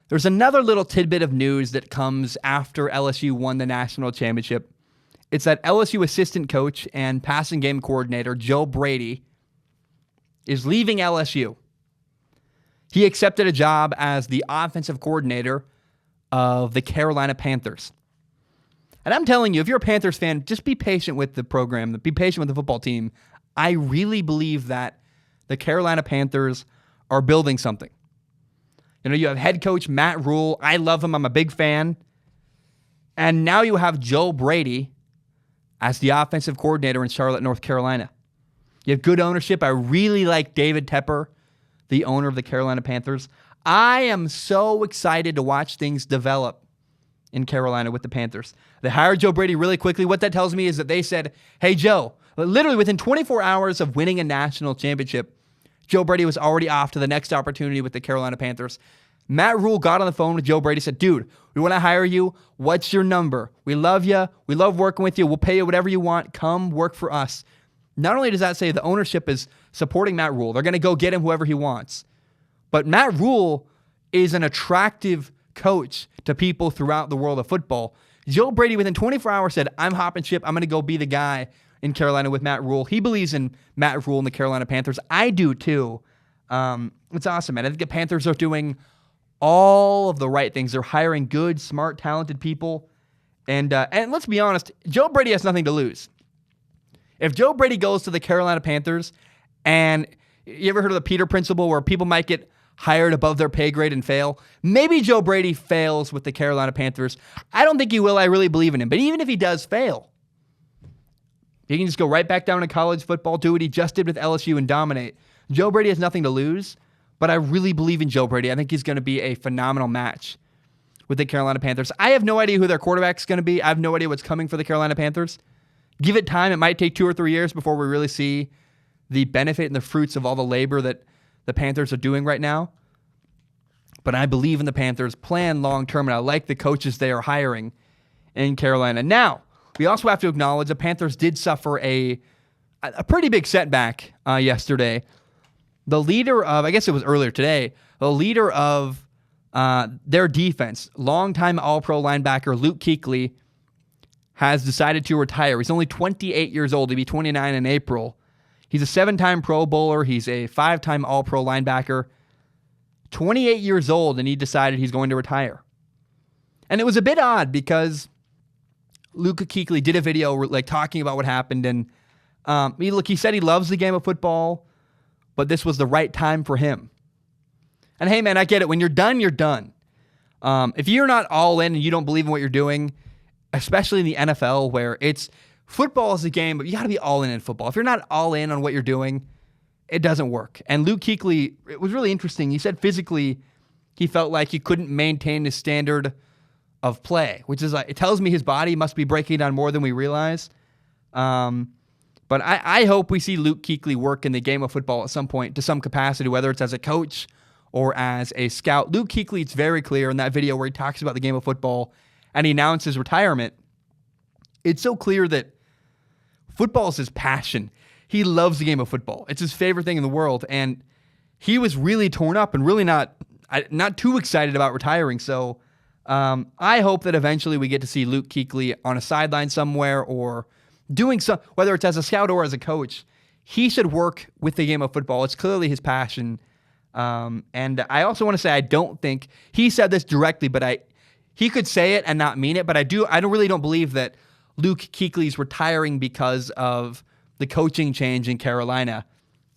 There's another little tidbit of news that comes after LSU won the national championship. It's that LSU assistant coach and passing game coordinator Joe Brady is leaving LSU. He accepted a job as the offensive coordinator of the Carolina Panthers. And I'm telling you, if you're a Panthers fan, just be patient with the program, be patient with the football team. I really believe that the Carolina Panthers are building something. You know, you have head coach Matt Rule. I love him. I'm a big fan. And now you have Joe Brady as the offensive coordinator in Charlotte, North Carolina. You have good ownership. I really like David Tepper, the owner of the Carolina Panthers. I am so excited to watch things develop in Carolina with the Panthers. They hired Joe Brady really quickly. What that tells me is that they said, hey, Joe, literally within 24 hours of winning a national championship, Joe Brady was already off to the next opportunity with the Carolina Panthers. Matt Rule got on the phone with Joe Brady, said, dude, we want to hire you. What's your number? We love you. We love working with you. We'll pay you whatever you want. Come work for us. Not only does that say the ownership is supporting Matt Rule, they're going to go get him whoever he wants. But Matt Rule is an attractive coach to people throughout the world of football. Joe Brady, within 24 hours, said, I'm hopping ship. I'm going to go be the guy in Carolina with Matt Rule. He believes in Matt Rule and the Carolina Panthers. I do too. It's awesome, man. I think the Panthers are doing all of the right things. They're hiring good, smart, talented people. And let's be honest, Joe Brady has nothing to lose. If Joe Brady goes to the Carolina Panthers, and you ever heard of the Peter Principle where people might get hired above their pay grade and fail? Maybe Joe Brady fails with the Carolina Panthers. I don't think he will. I really believe in him. But even if he does fail, he can just go right back down to college football, do what he just did with LSU and dominate. Joe Brady has nothing to lose, but I really believe in Joe Brady. I think he's going to be a phenomenal match with the Carolina Panthers. I have no idea who their quarterback is going to be. I have no idea what's coming for the Carolina Panthers. Give it time. It might take 2 or 3 years before we really see the benefit and the fruits of all the labor that the Panthers are doing right now. But I believe in the Panthers' plan long-term, and I like the coaches they are hiring in Carolina. Now, we also have to acknowledge the Panthers did suffer a pretty big setback yesterday. The leader of, I guess it was earlier today, the leader of their defense, longtime All-Pro linebacker Luke Kuechly, has decided to retire. He's only 28 years old. He'll be 29 in April. He's a 7-time Pro Bowler. He's a 5-time All-Pro linebacker. 28 years old, and he decided he's going to retire. And it was a bit odd because Luke Kuechly did a video like talking about what happened, and he said he loves the game of football, but this was the right time for him. And hey, man, I get it. When you're done, you're done. If you're not all in and you don't believe in what you're doing, especially in the NFL where football is a game, but you got to be all in football. If you're not all in on what you're doing, it doesn't work. And Luke Kuechly, it was really interesting. He said physically he felt like he couldn't maintain his standard of play, which is like, it tells me his body must be breaking down more than we realize. But I hope we see Luke Kuechly work in the game of football at some point to some capacity, whether it's as a coach or as a scout. Luke Kuechly, it's very clear in that video where he talks about the game of football and he announced his retirement. It's so clear that football is his passion. He loves the game of football. It's his favorite thing in the world. And he was really torn up and really not too excited about retiring. So I hope that eventually we get to see Luke Kuechly on a sideline somewhere or doing some, whether it's as a scout or as a coach. He should work with the game of football. It's clearly his passion. And I also want to say, I don't think he said this directly, but he could say it and not mean it. But I really don't believe that Luke Kuechly's retiring because of the coaching change in Carolina.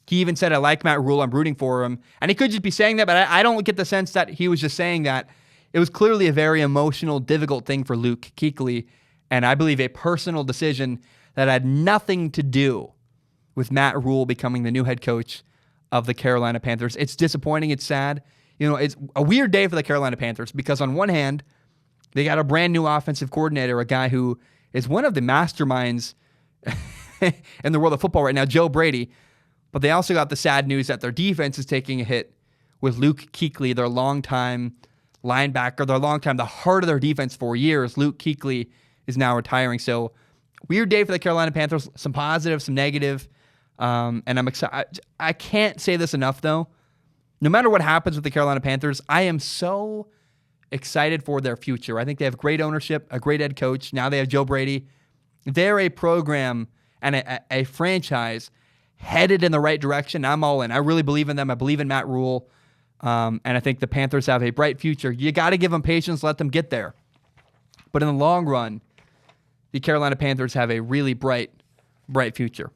He even said, I like Matt Rule, I'm rooting for him. And he could just be saying that, but I don't get the sense that he was just saying that. It was clearly a very emotional, difficult thing for Luke Kuechly, and I believe a personal decision that had nothing to do with Matt Rule becoming the new head coach of the Carolina Panthers. It's disappointing, it's sad. It's a weird day for the Carolina Panthers because on one hand, they got a brand new offensive coordinator, a guy who is one of the masterminds in the world of football right now, Joe Brady. But they also got the sad news that their defense is taking a hit with Luke Kuechly, their longtime linebacker, the heart of their defense for years. Luke Kuechly is now retiring. So weird day for the Carolina Panthers. Some positive, some negative. And I'm excited. I can't say this enough, though. No matter what happens with the Carolina Panthers, I am so excited for their future. I think they have great ownership, a great head coach. Now they have Joe Brady. They're a program and a franchise headed in the right direction. I'm all in. I really believe in them. I believe in Matt Rule. And I think the Panthers have a bright future. You got to give them patience, let them get there. But in the long run, the Carolina Panthers have a really bright future.